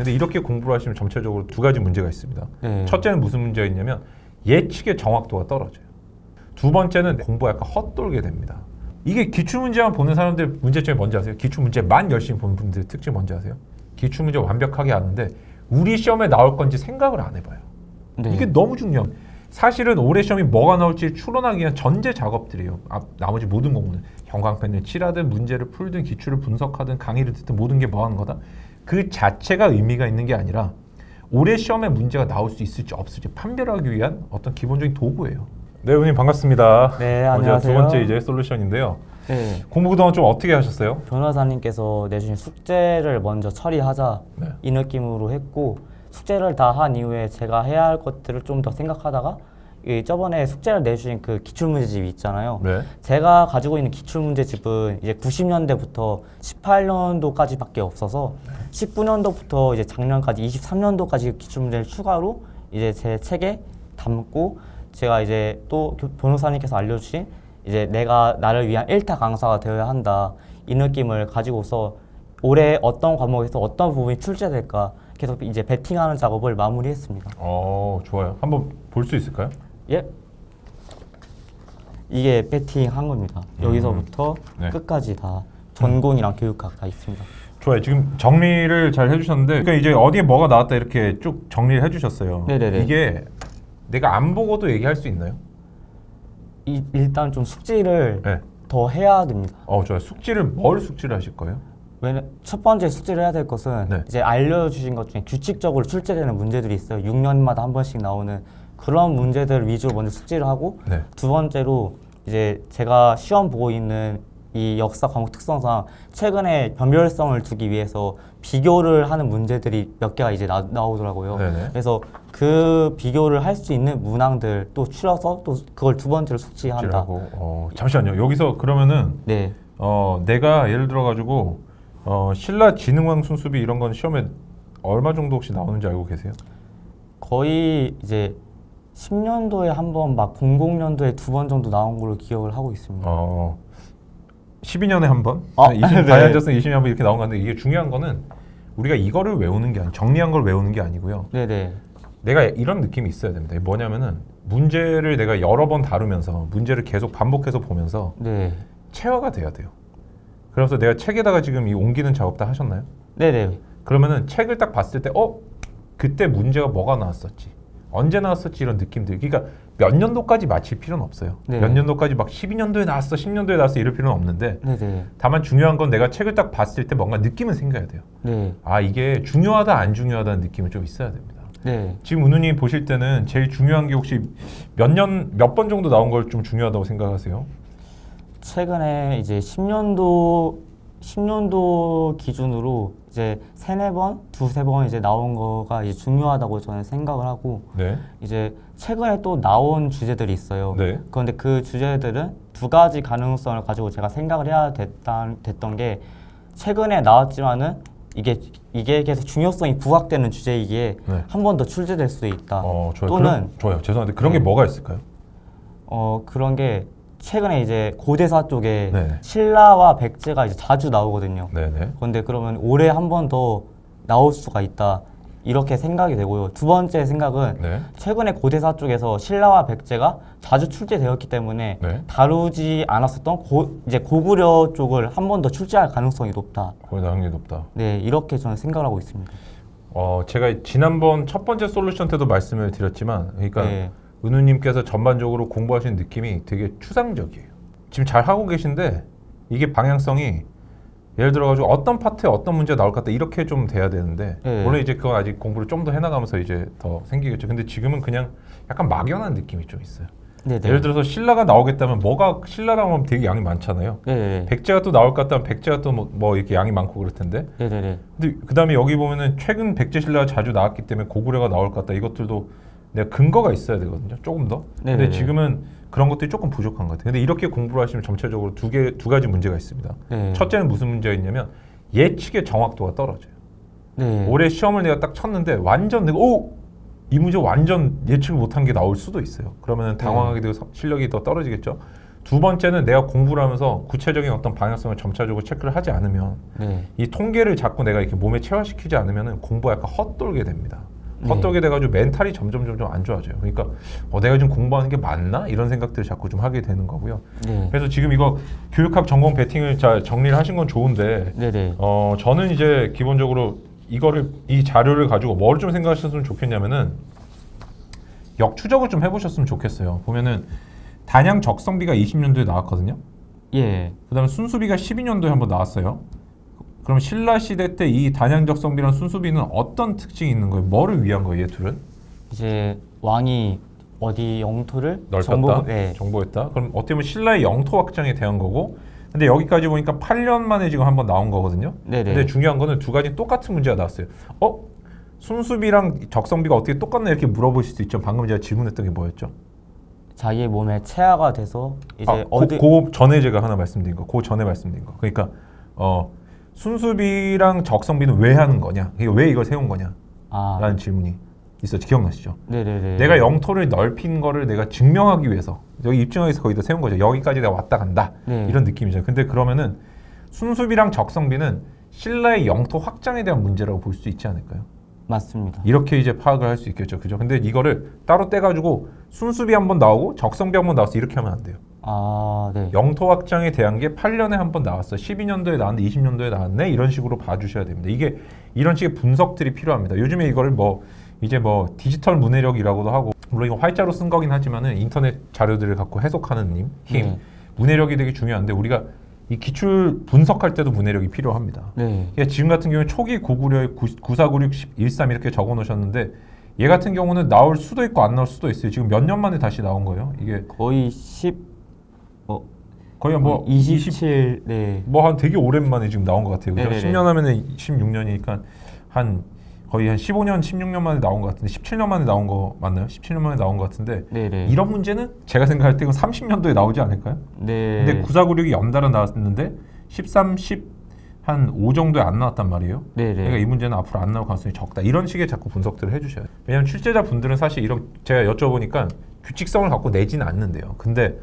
근데 이렇게 공부를 하시면 전체적으로 두 가지 문제가 있습니다. 네. 첫째는 무슨 문제가 있냐면 예측의 정확도가 떨어져요. 두 번째는 공부가 약간 헛돌게 됩니다. 이게 기출문제만 보는 사람들 문제점이 뭔지 아세요? 기출문제만 열심히 보는 분들의 특징이 뭔지 아세요? 기출문제 완벽하게 아는데 우리 시험에 나올 건지 생각을 안 해봐요. 네. 이게 너무 중요해요. 사실은 올해 시험이 뭐가 나올지 추론하기 위한 전제 작업들이에요. 나머지 모든 공부는 형광펜을 칠하든 문제를 풀든 기출을 분석하든 강의를 듣든 모든 게 뭐 하는 거다? 그 자체가 의미가 있는 게 아니라 올해 시험에 문제가 나올 수 있을지 없을지 판별하기 위한 어떤 기본적인 도구예요. 네, 의원님 반갑습니다. 네, 안녕하세요. 두 번째 이제 솔루션인데요. 네. 공부 그동안 좀 어떻게 하셨어요? 변호사님께서 내주신 숙제를 먼저 처리하자 네. 이 느낌으로 했고 숙제를 다 한 이후에 제가 해야 할 것들을 좀 더 생각하다가 저번에 숙제를 내주신 그 기출문제집 있잖아요. 네. 제가 가지고 있는 기출문제집은 이제 90년대부터 18년도까지밖에 없어서 19년도부터 이제 작년까지 23년도까지 기출문제를 추가로 이제 제 책에 담고 제가 이제 또 변호사님께서 알려주신 이제 내가 나를 위한 1타 강사가 되어야 한다 이 느낌을 가지고서 올해 어떤 과목에서 어떤 부분이 출제될까 계속 이제 베팅하는 작업을 마무리했습니다. 좋아요. 한번 볼 수 있을까요? 예. 이게 베팅한 겁니다. 여기서부터 네. 끝까지 다 전공이랑 교육학 다 있습니다. 좋아요. 지금 정리를 잘 해주셨는데, 그러니까 이제 어디에 뭐가 나왔다 이렇게 쭉 정리를 해주셨어요. 네네네. 이게 내가 안 보고도 얘기할 수 있나요? 일단 좀 숙지를 네. 더 해야 됩니다. 좋아요. 뭘 숙지를 하실 거예요? 첫 번째 숙지를 해야 될 것은 네. 이제 알려주신 것 중에 규칙적으로 출제되는 문제들이 있어요. 6년마다 한 번씩 나오는 그런 문제들 위주로 먼저 숙지를 하고 네. 두 번째로 이제 제가 시험 보고 있는 이 역사 과목 특성상 최근에 변별성을 두기 위해서 비교를 하는 문제들이 몇 개가 이제 나오더라고요. 네네. 그래서 그 비교를 할 수 있는 문항들 또 추려서 또 그걸 두 번째로 숙지한다. 잠시만요. 여기서 그러면은 네. 내가 예를 들어 가지고 신라 지능왕 순수비 이런 건 시험에 얼마 정도 혹시 나오는지 알고 계세요? 거의 이제 10년도에 한 번, 막 00년도에 두 번 정도 나온 걸로 기억을 하고 있습니다. 12년에 한 번, 네. 다이아저스는 20년에 한 번 이렇게 나온 건데 이게 중요한 거는 우리가 이거를 외우는 게 아니고 정리한 걸 외우는 게 아니고요. 네네. 내가 이런 느낌이 있어야 됩니다. 뭐냐면은 문제를 내가 여러 번 다루면서 문제를 계속 반복해서 보면서 네. 체화가 돼야 돼요. 그래서 내가 책에다가 지금 이 옮기는 작업 다 하셨나요? 네네. 그러면은 책을 딱 봤을 때 그때 문제가 뭐가 나왔었지, 언제 나왔었지 이런 느낌들. 그러니까 몇 년도까지 맞힐 필요는 없어요. 네. 몇 년도까지 막 12년도에 나왔어, 10년도에 나왔어 이럴 필요는 없는데 네네. 다만 중요한 건 내가 책을 딱 봤을 때 뭔가 느낌은 생겨야 돼요. 네. 이게 중요하다 안 중요하다는 느낌이 좀 있어야 됩니다. 네. 지금 은우님 보실 때는 제일 중요한 게 혹시 몇 번 정도 나온 걸 좀 중요하다고 생각하세요? 최근에 이제 10년도 기준으로 이제 두세 번 이제 나온 거가 이제 중요하다고 저는 생각을 하고 네. 이제 최근에 또 나온 주제들이 있어요. 네. 그런데 그 주제들은 두 가지 가능성을 가지고 제가 생각을 해야 됐던 게 최근에 나왔지만은 이게 계속 중요성이 부각되는 주제이기에 네. 한 번 더 출제될 수 있다. 좋아요. 또는 좋아요. 죄송한데 그런 게 뭐가 있을까요? 그런 게 최근에 이제 고대사 쪽에 네. 신라와 백제가 이제 자주 나오거든요. 네네. 그런데 그러면 올해 한 번 더 나올 수가 있다. 이렇게 생각이 되고요. 두 번째 생각은 네. 최근에 고대사 쪽에서 신라와 백제가 자주 출제되었기 때문에 네. 다루지 않았었던 이제 고구려 쪽을 한 번 더 출제할 가능성이 높다. 거의 나온 게 높다. 네, 이렇게 저는 생각을 하고 있습니다. 제가 지난번 첫 번째 솔루션 때도 말씀을 드렸지만, 그러니까 네. 은우님께서 전반적으로 공부하시는 느낌이 되게 추상적이에요. 지금 잘 하고 계신데 이게 방향성이 예를 들어가지고 어떤 파트에 어떤 문제가 나올 것 같다 이렇게 좀 돼야 되는데 네. 원래 이제 그거 아직 공부를 좀 더 해나가면서 이제 더 생기겠죠. 근데 지금은 그냥 약간 막연한 느낌이 좀 있어요. 네네. 예를 들어서 신라가 나오겠다면 신라라고 하면 되게 양이 많잖아요. 네네. 백제가 또 나올 것 같다면 백제가 또 뭐 이렇게 양이 많고 그럴 텐데. 네네네. 근데 그 다음에 여기 보면은 최근 백제 신라가 자주 나왔기 때문에 고구려가 나올 것 같다. 이것들도 내가 근거가 있어야 되거든요. 조금 더. 근데 네네네. 지금은 그런 것들이 조금 부족한 것 같아요. 근데 이렇게 공부를 하시면 전체적으로 두 가지 문제가 있습니다. 네. 첫째는 무슨 문제가 있냐면 예측의 정확도가 떨어져요. 네. 올해 시험을 내가 딱 쳤는데 완전 내가 이 문제 완전 예측을 못한 게 나올 수도 있어요. 그러면 당황하게 되고 실력이 더 떨어지겠죠. 두 번째는 내가 공부를 하면서 구체적인 어떤 방향성을 점차적으로 체크를 하지 않으면 네. 이 통계를 자꾸 내가 이렇게 몸에 체화시키지 않으면 공부가 약간 헛돌게 됩니다. 네. 헛돌게 돼가지고 멘탈이 점점 안 좋아져요. 그러니까 내가 지금 공부하는 게 맞나? 이런 생각들을 자꾸 좀 하게 되는 거고요. 네. 그래서 지금 이거 교육학 전공 베팅을 잘 정리를 하신 건 좋은데 네네. 저는 이제 기본적으로 이 자료를 가지고 뭘 좀 생각하셨으면 좋겠냐면은 역추적을 좀 해보셨으면 좋겠어요. 보면은 단양 적성비가 20년도에 나왔거든요. 예. 그다음에 순수비가 12년도에 한번 나왔어요. 그럼 신라 시대 때 이 단양 적성비랑 순수비는 어떤 특징이 있는 거예요? 뭐를 위한 거예요, 얘 둘은? 이제 왕이 어디 영토를 넓혔다, 네. 정보했다. 그럼 어떻게 보면 신라의 영토 확장에 대한 거고, 근데 여기까지 보니까 8년 만에 지금 한번 나온 거거든요. 네네. 근데 중요한 거는 두 가지 똑같은 문제가 나왔어요. 순수비랑 적성비가 어떻게 똑같나 이렇게 물어보실 수 있죠. 방금 제가 질문했던 게 뭐였죠? 자기 몸에 체화가 돼서 이제 그 전에 제가 하나 말씀드린 거, 그 전에 말씀드린 거. 그러니까 순수비랑 적성비는 왜 하는 거냐? 왜 이걸 세운 거냐? 라는 질문이 있었죠. 기억나시죠? 네네네. 내가 영토를 넓힌 거를 내가 증명하기 위해서 여기 입증하기위해서 거기다 세운 거죠. 여기까지 내가 왔다 간다. 네. 이런 느낌이죠. 근데 그러면은 순수비랑 적성비는 신라의 영토 확장에 대한 문제라고 볼 수 있지 않을까요? 맞습니다. 이렇게 이제 파악을 할 수 있겠죠. 그죠? 근데 이거를 따로 떼가지고 순수비 한번 나오고 적성비 한번 나왔어. 이렇게 하면 안 돼요. 네. 영토 확장에 대한 게 8년에 한 번 나왔어. 12년도에 나왔는데 20년도에 나왔네. 이런 식으로 봐주셔야 됩니다. 이게 이런 식의 분석들이 필요합니다. 요즘에 이거를 이제 디지털 문해력이라고도 하고, 물론 이거 활자로 쓴 거긴 하지만은 인터넷 자료들을 갖고 해석하는 힘, 문해력이 되게 중요한데 우리가 이 기출 분석할 때도 문해력이 필요합니다. 네. 지금 같은 경우는 초기 고구려에 9496 13 이렇게 적어 놓으셨는데 얘 같은 경우는 나올 수도 있고 안 나올 수도 있어요. 지금 몇 년 만에 다시 나온 거예요. 이게 거의 거의 27. 네. 한 되게 오랜만에 지금 나온 것 같아요. 그죠? 네네네. 10년 하면은 16년이니까 거의 한 15년, 16년 만에 나온 것 같은데 17년 만에 나온 거 맞나요? 17년 만에 나온 것 같은데 네네. 이런 문제는 제가 생각할 때 이건 30년도에 나오지 않을까요? 네. 근데 9496이 연달아 나왔는데 13, 10 한 5 정도에 안 나왔단 말이에요. 네네. 그러니까 이 문제는 앞으로 안 나올 가능성이 적다. 이런 식의 자꾸 분석들을 해주셔야 돼요. 왜냐하면 출제자 분들은 사실 제가 여쭤보니까 규칙성을 갖고 내지는 않는데요. 근데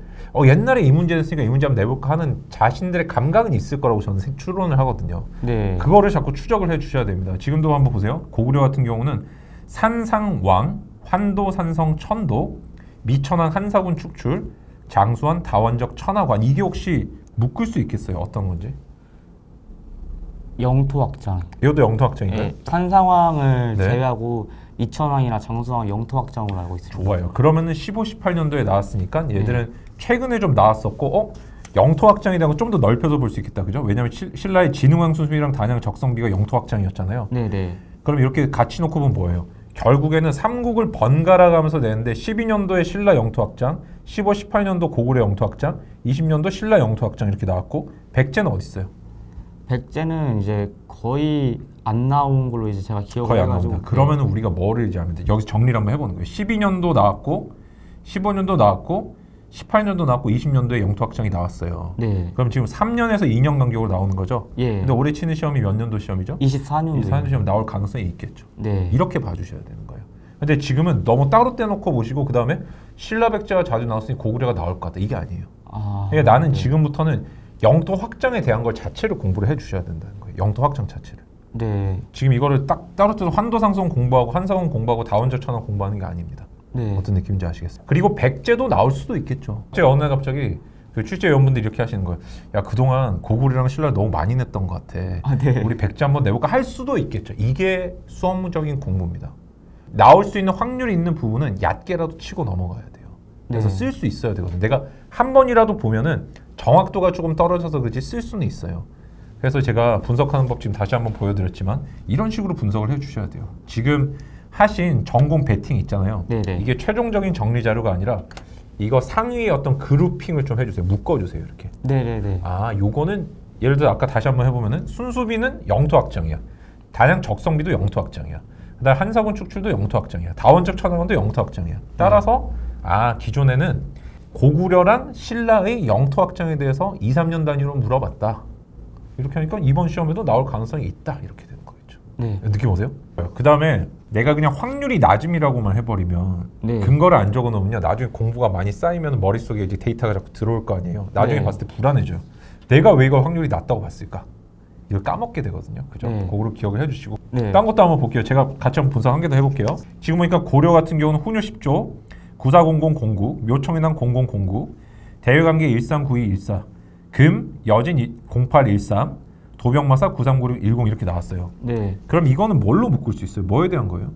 옛날에 이 문제 냈으니까 이 문제 한번 내볼까 하는 자신들의 감각은 있을 거라고 저는 추론을 하거든요. 네. 그거를 자꾸 추적을 해주셔야 됩니다. 지금도 한번 보세요. 고구려 같은 경우는 산상왕, 환도, 산성, 천도, 미천왕, 한사군 축출, 장수한, 다원적, 천하관. 이게 혹시 묶을 수 있겠어요? 어떤 건지? 영토 확장. 이것도 영토 확장인가요? 네. 산상왕을 네. 제외하고 이천왕이나 장수왕 영토 확장으로 알고 있습니다. 좋아요. 그러면은 15, 18년도에 나왔으니까 얘들은 최근에 좀 나왔었고 영토 확장에 대한 거 좀 더 넓혀서 볼 수 있겠다. 그죠? 왜냐하면 신라의 진흥왕 순수비랑 단양 적성비가 영토 확장이었잖아요. 네네. 그럼 이렇게 같이 놓고 보면 뭐예요? 결국에는 삼국을 번갈아 가면서 내는데 12년도에 신라 영토 확장, 15, 18년도 고구려 영토 확장, 20년도 신라 영토 확장 이렇게 나왔고 백제는 어디 있어요? 백제는 이제 거의 안 나온 걸로 이제 제가 기억을 거의 안 해가지고. 나옵니다. 그러면은 우리가 뭐를 이제 하면 돼? 여기서 정리를 한번 해보는 거예요. 12년도 나왔고, 15년도 나왔고, 18년도 나왔고, 20년도에 영토 확장이 나왔어요. 네. 그럼 지금 3년에서 2년 간격으로 나오는 거죠? 예. 근데 올해 치는 시험이 몇 년도 시험이죠? 24년도. 24년도 시험 나올 가능성이 있겠죠. 네. 이렇게 봐주셔야 되는 거예요. 근데 지금은 너무 따로 떼놓고 보시고 그 다음에 신라 백제가 자주 나왔으니 고구려가 나올 것 같다. 이게 아니에요. 그러니까 나는 지금부터는 영토 확장에 대한 걸 자체를 공부를 해주셔야 된다는 거예요. 영토 확장 자체를. 네. 지금 이거를 딱 따로 떼서 환도상성 공부하고 한사원 공부하고 다원적 천원 공부하는 게 아닙니다. 네. 어떤 느낌인지 아시겠어요? 그리고 백제도 나올 수도 있겠죠. 제가 어느 날 갑자기 그 출제위원분들이 이렇게 하시는 거예요. 야, 그동안 고구려랑 신라 너무 많이 냈던 것 같아. 네. 우리 백제 한번 내볼까 할 수도 있겠죠. 이게 수업적인 공부입니다. 나올 수 있는 확률이 있는 부분은 얕게라도 치고 넘어가야 돼요. 그래서 네. 쓸 수 있어야 되거든요. 내가 한 번이라도 보면은 정확도가 조금 떨어져서 그렇지 쓸 수는 있어요. 그래서 제가 분석하는 법 지금 다시 한번 보여드렸지만 이런 식으로 분석을 해주셔야 돼요. 지금 하신 전공 베팅 있잖아요. 네네. 이게 최종적인 정리 자료가 아니라 이거 상위의 어떤 그룹핑을 좀 해주세요. 묶어주세요. 이렇게. 네네네. 요거는 예를 들어 아까 다시 한번 해보면은 순수비는 영토 확장이야. 단양 적성비도 영토 확장이야. 그다음 한사군 축출도 영토 확장이야. 다원적 천왕도 영토 확장이야. 따라서 기존에는 고구려랑 신라의 영토 확장에 대해서 2, 3년 단위로 물어봤다. 이렇게 하니까 이번 시험에도 나올 가능성이 있다. 이렇게 되는 거겠죠. 네. 느낌 오세요? 그 다음에 내가 그냥 확률이 낮음이라고만 해버리면 네. 근거를 안 적어놓으면 나중에 공부가 많이 쌓이면 머릿속에 이제 데이터가 자꾸 들어올 거 아니에요. 나중에 네. 봤을 때 불안해져요. 내가 왜 이걸 확률이 낮다고 봤을까? 이걸 까먹게 되거든요. 그죠? 네. 그거를 기억을 해주시고 네. 딴 것도 한번 볼게요. 제가 같이 한번 분석 한 개 더 해볼게요. 지금 보니까 고려 같은 경우는 훈요 10조 940009 묘청해당 0009 대외관계 139214 금 여진 0813 도병마사 939610 이렇게 나왔어요. 네. 그럼 이거는 뭘로 묶을 수 있어요? 뭐에 대한 거예요?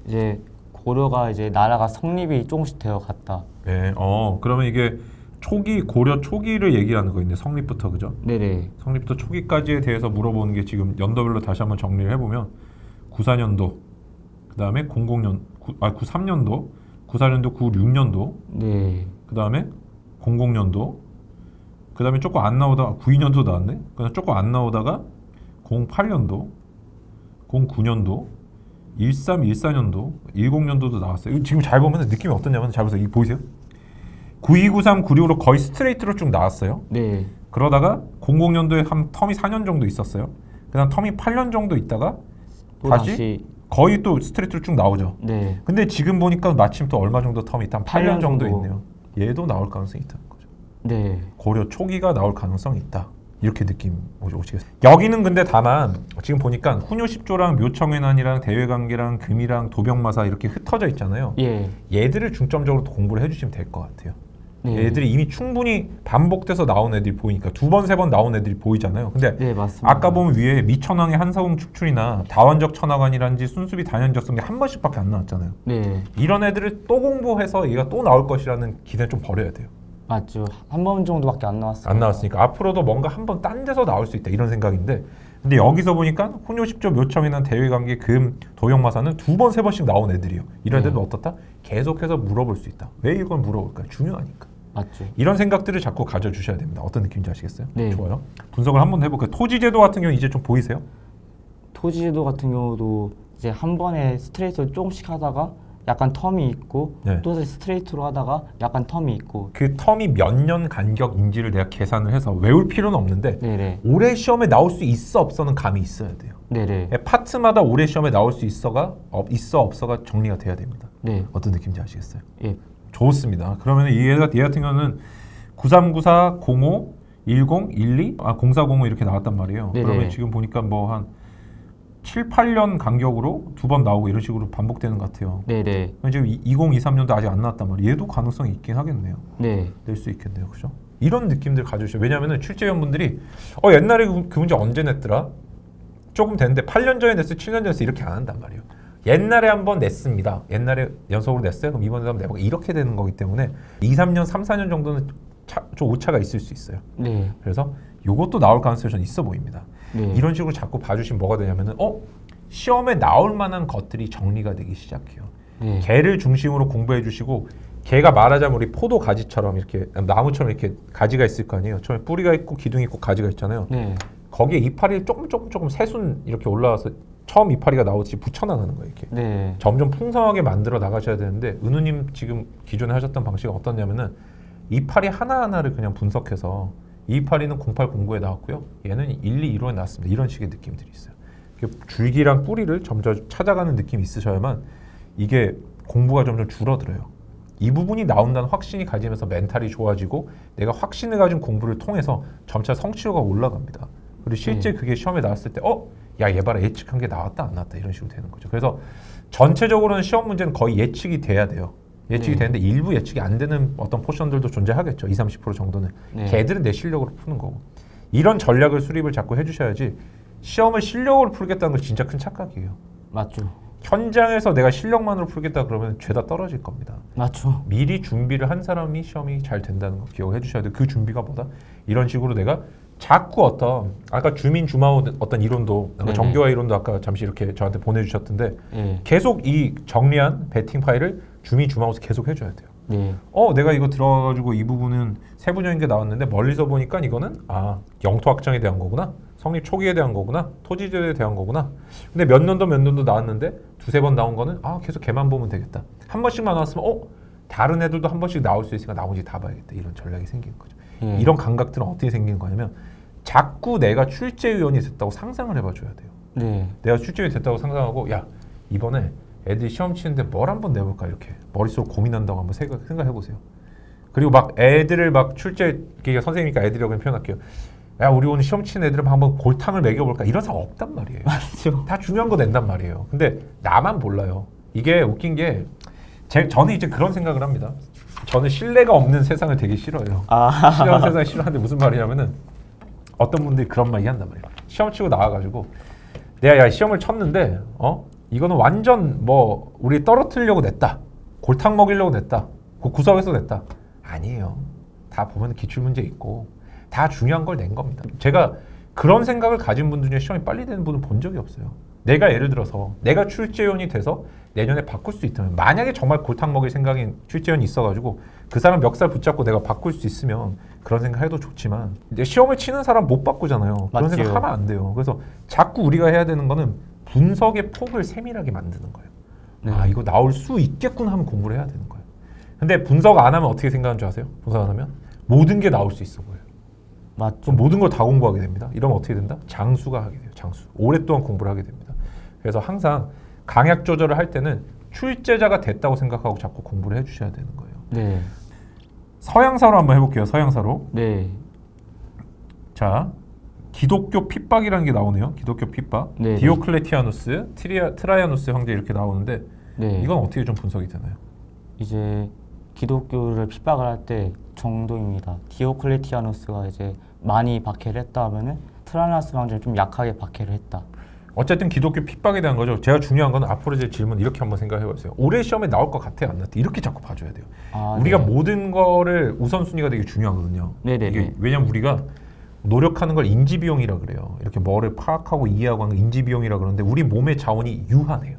이제 고려가 이제 나라가 성립이 조금씩 되어 갔다. 네, 그러면 이게 초기 고려 초기를 얘기하는 거있네. 성립부터 그죠? 네네. 성립부터 초기까지에 대해서 물어보는 게 지금 연도별로 다시 한번 정리를 해보면 94년도, 그 다음에 93년도, 94년도, 96년도, 네. 그 다음에 00년도, 그 다음에 조금 안 나오다가 92년도 나왔네. 그다음 조금 안 나오다가 08년도, 09년도, 1314년도, 10년도도 나왔어요. 이거 지금 잘 보면 느낌이 어떠냐면 잘 보세요. 이거 보이세요? 92, 93, 96으로 거의 스트레이트로 쭉 나왔어요. 네. 그러다가 00년도에 한 텀이 4년 정도 있었어요. 그다음 텀이 8년 정도 있다가 또 다시 거의 또 스트레이트로 쭉 나오죠. 네. 근데 지금 보니까 마침 또 얼마 정도 텀이 있다? 한 8년 8년 정도 정도. 있네요. 얘도 나올 가능성이 있다는 거죠. 네. 고려 초기가 나올 가능성이 있다. 이렇게 느낌 오시겠어요. 여기는 근데 다만 지금 보니까 훈요 10조랑 묘청해난이랑 대외관계랑 금이랑 도병마사 이렇게 흩어져 있잖아요. 예. 얘들을 중점적으로 또 공부를 해주시면 될 것 같아요. 네. 얘들이 이미 충분히 반복돼서 나온 애들이 보이니까 두 번, 세 번 나온 애들이 보이잖아요. 근데 네, 맞습니다. 아까 보면 위에 미천왕의 한사궁 축출이나 다원적 천하관이라든지 순수비 단연적성이 한 번씩밖에 안 나왔잖아요. 네. 이런 애들을 또 공부해서 얘가 또 나올 것이라는 기대는 좀 버려야 돼요. 맞죠. 한 번 정도밖에 안 나왔어요. 안 나왔으니까 앞으로도 뭔가 한 번 딴 데서 나올 수 있다 이런 생각인데 근데 여기서 보니까 훈요 10조 묘청이나 대외관계 금 도형마사는 두 번, 세 번씩 나온 애들이요. 이런 애들은 어떻다? 계속해서 물어볼 수 있다. 왜 이걸 물어볼까요? 중요하니까. 맞죠. 이런 생각들을 자꾸 가져주셔야 됩니다. 어떤 느낌인지 아시겠어요? 네. 좋아요. 분석을 한번 해볼까요? 토지제도 같은 경우 이제 좀 보이세요? 토지제도 같은 경우도 이제 한 번에 스트레이트로 조금씩 하다가 약간 텀이 있고 네. 또 다시 스트레이트로 하다가 약간 텀이 있고. 그 텀이 몇 년 간격인지를 내가 계산을 해서 외울 필요는 없는데 네네. 올해 시험에 나올 수 있어 없어는 감이 있어야 돼요. 네네. 파트마다 올해 시험에 나올 수 있어가 있어 없어가 정리가 돼야 됩니다. 네. 어떤 느낌인지 아시겠어요? 예. 좋습니다. 그러면 얘 같은 경우는 9394, 05, 10, 12, 0405 이렇게 나왔단 말이에요. 네네. 그러면 지금 보니까 뭐 한 7, 8년 간격으로 두 번 나오고 이런 식으로 반복되는 것 같아요. 네네. 지금 2023년도 아직 안 나왔단 말이에요. 얘도 가능성이 있긴 하겠네요. 네. 낼 수 있겠네요. 그죠? 이런 느낌들 가져주세요. 왜냐하면 출제위원분들이 옛날에 그 문제 언제 냈더라? 조금 됐는데 8년 전에 냈어요. 7년 전에 냈어요. 이렇게 안 한단 말이에요. 옛날에 한번 냈습니다. 옛날에 연속으로 냈어요. 그럼 이번에 한번 내보고 이렇게 되는 거기 때문에 2, 3년, 3, 4년 정도는 좀 오차가 있을 수 있어요. 네. 그래서 이것도 나올 가능성이 좀 있어 보입니다. 네. 이런 식으로 자꾸 봐주시면 뭐가 되냐면은 시험에 나올 만한 것들이 정리가 되기 시작해요. 네. 개를 중심으로 공부해 주시고 개가 말하자면 우리 포도 가지처럼 이렇게 나무처럼 이렇게 가지가 있을 거 아니에요. 처음에 뿌리가 있고 기둥이 있고 가지가 있잖아요. 네. 거기에 이파리 조금 새순 이렇게 올라와서 처음 이파리가 나오듯이 붙여나가는 거예요. 이렇게 네. 점점 풍성하게 만들어 나가셔야 되는데 은우님 지금 기존에 하셨던 방식이 어떻냐면은 이파리 하나하나를 그냥 분석해서 이 이파리는 0809에 나왔고요. 얘는 1215에 나왔습니다. 이런 식의 느낌들이 있어요. 줄기랑 뿌리를 점점 찾아가는 느낌이 있으셔야만 이게 공부가 점점 줄어들어요. 이 부분이 나온다는 확신이 가지면서 멘탈이 좋아지고 내가 확신을 가진 공부를 통해서 점차 성취도가 올라갑니다. 그리고 실제 그게 시험에 나왔을 때 야, 얘 봐라 예측한 게 나왔다 안 나왔다 이런 식으로 되는 거죠. 그래서 전체적으로는 시험 문제는 거의 예측이 돼야 돼요. 예측이 되는데 일부 예측이 안 되는 어떤 포션들도 존재하겠죠. 20, 30% 정도는. 네. 걔들은 내 실력으로 푸는 거고. 이런 전략을 수립을 자꾸 해주셔야지 시험을 실력으로 풀겠다는 건 진짜 큰 착각이에요. 맞죠. 현장에서 내가 실력만으로 풀겠다 그러면 죄다 떨어질 겁니다. 맞죠. 미리 준비를 한 사람이 시험이 잘 된다는 거 기억해 주셔야 돼요. 그 준비가 뭐다? 이런 식으로 내가 자꾸 아까 주민 주마오 어떤 이론도 네네. 정교화 이론도 아까 잠시 이렇게 저한테 보내주셨던데 네. 계속 이 정리한 배팅 파일을 주민 주마오에서 계속 해줘야 돼요. 네. 내가 이거 들어가가지고 이 부분은 세부적인 게 나왔는데 멀리서 보니까 이거는 영토 확장에 대한 거구나. 성립 초기에 대한 거구나. 토지제도에 대한 거구나. 근데 몇 년도 나왔는데 두세 번 나온 거는 계속 걔만 보면 되겠다. 한 번씩만 나왔으면 다른 애들도 한 번씩 나올 수 있으니까 나머지 다 봐야겠다. 이런 전략이 생기는 거죠. 이런 감각들은 어떻게 생기는 거냐면 자꾸 내가 출제위원이 됐다고 상상을 해봐줘야 돼요. 네. 내가 출제위원이 됐다고 상상하고 야 이번에 애들이 시험 치는데 뭘 한번 내볼까 이렇게 머릿속으로 고민한다고 한번 생각해보세요. 그리고 막 애들을 막 출제, 선생님이니까 애들이라고 그냥 표현할게요. 야, 우리 오늘 시험 치는 애들은 한번 골탕을 먹여볼까? 이런 사람 없단 말이에요. 맞죠. 다 중요한 거 낸단 말이에요. 근데 나만 몰라요. 이게 웃긴 게 저는 이제 그런 생각을 합니다. 저는 신뢰가 없는 세상을 되게 싫어요. 신뢰 없는 세상을 싫어하는데 무슨 말이냐면은 어떤 분들이 그런 말 얘기한단 말이에요. 시험 치고 나와가지고 내가 야 시험을 쳤는데 이거는 완전 뭐 우리 떨어뜨리려고 냈다. 골탕 먹이려고 냈다. 구석에서 냈다. 아니에요. 다 보면 기출문제 있고 다 중요한 걸 낸 겁니다. 제가 그런 생각을 가진 분들 중에 시험이 빨리 되는 분은 본 적이 없어요. 내가 예를 들어서 내가 출제위원이 돼서 내년에 바꿀 수 있다면, 만약에 정말 골탕 먹일 생각인 출제위원이 있어가지고 그 사람 멱살 붙잡고 내가 바꿀 수 있으면 그런 생각해도 좋지만 이제 시험을 치는 사람 못 바꾸잖아요. 그런 맞지요. 생각하면 안 돼요. 그래서 자꾸 우리가 해야 되는 거는 분석의 폭을 세밀하게 만드는 거예요. 네. 아, 이거 나올 수 있겠구나 하면 공부를 해야 되는 거예요. 근데 분석 안 하면 어떻게 생각하는 줄 아세요? 분석 안 하면 모든 게 나올 수 있어 보여요. 맞죠. 그럼 모든 걸 다 공부하게 됩니다. 이러면 어떻게 된다? 장수가 하게 돼요. 장수. 오랫동안 공부를 하게 됩니다. 그래서 항상 강약 조절을 할 때는 출제자가 됐다고 생각하고 자꾸 공부를 해주셔야 되는 거예요. 네. 서양사로 한번 해볼게요. 서양사로. 네. 자, 기독교 핍박이라는 게 나오네요. 기독교 핍박. 네. 디오클레티아누스, 트라이아누스 형제 이렇게 나오는데 네. 이건 어떻게 좀 분석이 되나요? 이제 기독교를 핍박을 할 때 정도입니다. 디오클레티아누스가 이제 많이 박해를 했다 하면은 트라이아누스 황제는 좀 약하게 박해를 했다. 어쨌든 기독교 핍박에 대한 거죠. 제가 중요한 건 앞으로 제 질문 이렇게 한번 생각해보세요. 올해 시험에 나올 것 같아요, 안 나한테? 이렇게 자꾸 봐줘야 돼요. 우리가 네. 모든 거를 우선순위가 되게 중요하거든요. 네네네. 이게 왜냐면 우리가 노력하는 걸 인지비용이라 그래요. 이렇게 뭐를 파악하고 이해하고 하는 거 인지비용이라 그러는데 우리 몸의 자원이 유한해요.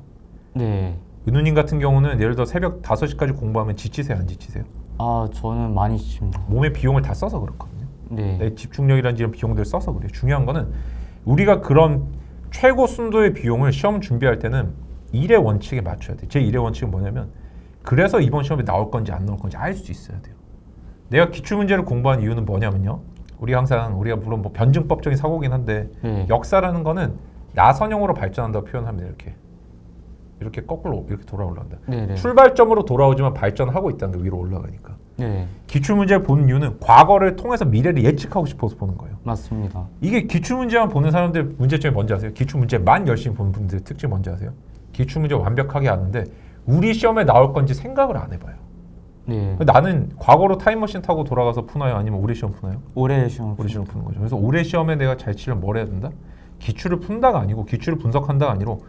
네. 은우님 같은 경우는 예를 들어 새벽 5시까지 공부하면 지치세요, 안 지치세요? 저는 많이 지칩니다. 몸의 비용을 다 써서 그렇거든요. 네. 내 집중력이라든지 이런 비용들을 써서 그래요. 중요한 거는 우리가 그런 최고 순도의 비용을 시험 준비할 때는 일의 원칙에 맞춰야 돼요. 제 일의 원칙은 뭐냐면 그래서 이번 시험에 나올 건지 안 나올 건지 알 수 있어야 돼요. 내가 기출문제를 공부한 이유는 뭐냐면요. 우리가 물론 뭐 변증법적인 사고긴 한데 네. 역사라는 거는 나선형으로 발전한다고 표현합니다. 이렇게 거꾸로 이렇게 돌아올라간다. 네네. 출발점으로 돌아오지만 발전하고 있다는 거, 위로 올라가니까. 네. 기출문제를 보는 이유는 과거를 통해서 미래를 예측하고 싶어서 보는 거예요. 맞습니다. 이게 기출문제만 보는 사람들 문제점이 뭔지 아세요? 기출문제만 열심히 보는 분들의 특징이 뭔지 아세요? 기출문제 완벽하게 아는데 우리 시험에 나올 건지 생각을 안 해봐요. 네. 나는 과거로 타임머신 타고 돌아가서 푸나요? 아니면 올해 시험 푸나요? 올해 시험. 올해 시험 푸는 거죠. 그래서 올해 시험에 내가 잘 치려면 뭘 해야 된다? 기출을 푼다가 아니고 기출을 분석한다가 아니고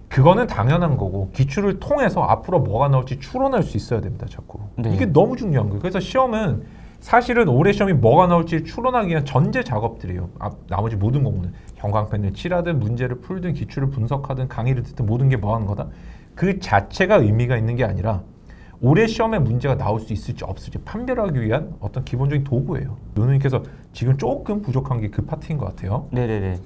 그거는 당연한 거고 기출을 통해서 앞으로 뭐가 나올지 추론할 수 있어야 됩니다. 자꾸. 네. 이게 너무 중요한 거예요. 그래서 시험은 사실은 올해 시험이 뭐가 나올지 추론하기 위한 전제 작업들이에요. 나머지 모든 공부는 형광펜을 칠하든 문제를 풀든 기출을 분석하든 강의를 듣든 모든 게 뭐 하는 거다? 그 자체가 의미가 있는 게 아니라 올해 시험에 문제가 나올 수 있을지 없을지 판별하기 위한 어떤 기본적인 도구예요. 누누님께서 지금 조금 부족한 게 그 파트인 것 같아요. 네네네.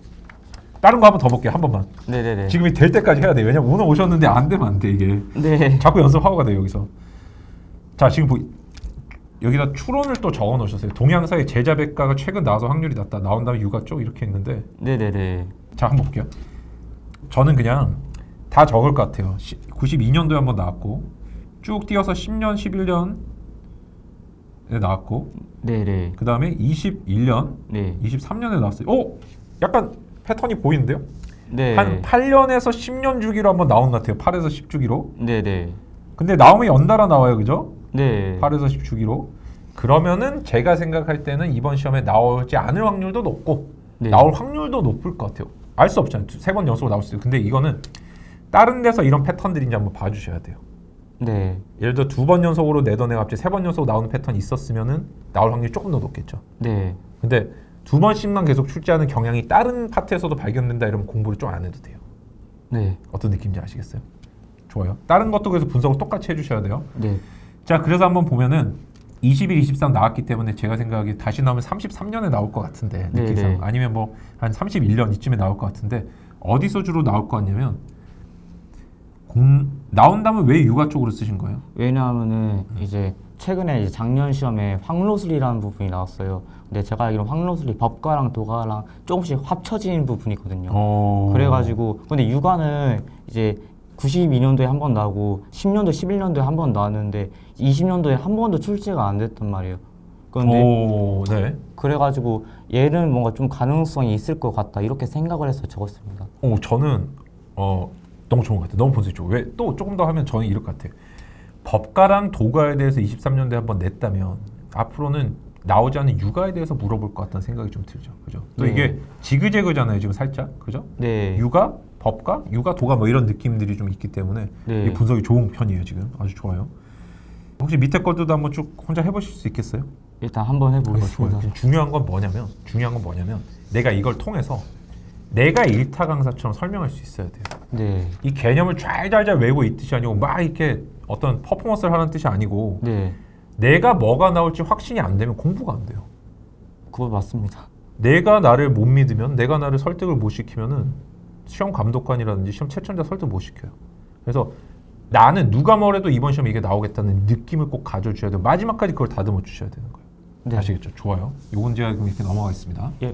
다른 거 한번 더 볼게요. 한 번만. 네네네. 지금이 될 때까지 해야 돼요. 왜냐면 오늘 오셨는데 안 되면 안 돼 이게. 네. 자꾸 연습하고 가야 돼요 여기서. 자 지금 여기다 추론을 또 적어 놓으셨어요. 동양사의 제자백과가 최근 나와서 확률이 낮다. 나온 다음에 유가 쪽 이렇게 했는데. 네네네. 자 한번 볼게요. 저는 그냥 다 적을 것 같아요. 92년도에 한번 나왔고 쭉 뛰어서 10년, 11년에 나왔고 네네. 그 다음에 21년, 네. 23년에 나왔어요. 오! 약간 패턴이 보이는데요? 네. 한 8년에서 10년 주기로 한번 나온 것 같아요. 8에서 10 주기로. 네네. 근데 나오면 연달아 나와요. 그죠? 네. 8에서 10 주기로. 그러면은 제가 생각할 때는 이번 시험에 나오지 않을 확률도 높고 네. 나올 확률도 높을 것 같아요. 알 수 없잖아요. 3번 연속으로 나올 수 있어요. 근데 이거는 다른 데서 이런 패턴들인지 한번 봐주셔야 돼요. 네. 예를 들어 2번 연속으로 내던 애가 갑자기 3번 연속으로 나오는 패턴이 있었으면은 나올 확률이 조금 더 높겠죠. 네. 근데 2번씩만 계속 출제하는 경향이 다른 파트에서도 발견된다 이러면 공부를 좀 안 해도 돼요. 네. 어떤 느낌인지 아시겠어요? 좋아요. 다른 것도 그래서 분석을 똑같이 해주셔야 돼요. 네. 자, 그래서 한번 보면은 21, 23 나왔기 때문에 제가 생각하기에 다시 나오면 33년에 나올 것 같은데 느낌상 네네. 아니면 뭐 한 31년 이쯤에 나올 것 같은데 어디서 주로 나올 것 같냐면 나온다면 왜 육아 쪽으로 쓰신 거예요? 왜냐하면은 이제 최근에 이제 작년 시험에 황로술이라는 부분이 나왔어요. 근데 제가 알기로 황로술이 법과랑 도가랑 조금씩 합쳐진 부분이거든요. 그래가지고 근데 육아는 이제 92년도에 한 번 나오고 10년도, 11년도에 한 번 나왔는데 20년도에 한 번도 출제가 안 됐단 말이에요. 그런데 오, 네. 그래가지고 얘는 뭔가 좀 가능성이 있을 것 같다 이렇게 생각을 해서 적었습니다. 저는 너무 좋은 것 같아요. 너무 본색적이죠. 왜 또 조금 더 하면 저는 이럴 것 같아요. 법가랑 도가에 대해서 23년도에 한번 냈다면 앞으로는 나오지 않는 육아에 대해서 물어볼 것 같다는 생각이 좀 들죠. 그죠? 또 네. 이게 지그재그잖아요. 지금 살짝. 그죠? 네. 육아, 법가, 육아, 도가 뭐 이런 느낌들이 좀 있기 때문에 네. 이 분석이 좋은 편이에요. 지금 아주 좋아요. 혹시 밑에 것들도 한번 쭉 혼자 해보실 수 있겠어요? 일단 한번 한번 해보겠습니다. 좋아요. 중요한 건 뭐냐면 내가 이걸 통해서 내가 일타 강사처럼 설명할 수 있어야 돼요. 네. 이 개념을 잘 외우고 있는 뜻이 아니고 막 이렇게 어떤 퍼포먼스를 하는 뜻이 아니고 네. 내가 뭐가 나올지 확신이 안 되면 공부가 안 돼요. 그거 맞습니다. 내가 나를 못 믿으면 내가 나를 설득을 못 시키면은 시험 감독관이라든지 시험 채점자 설득 못 시켜요. 그래서 나는 누가 뭐래도 이번 시험에 이게 나오겠다는 느낌을 꼭 가져주셔야 돼요. 마지막까지 그걸 다듬어 주셔야 되는 거예요. 네. 아시겠죠? 좋아요. 요건 제가 그럼 이렇게 넘어가겠습니다. 예.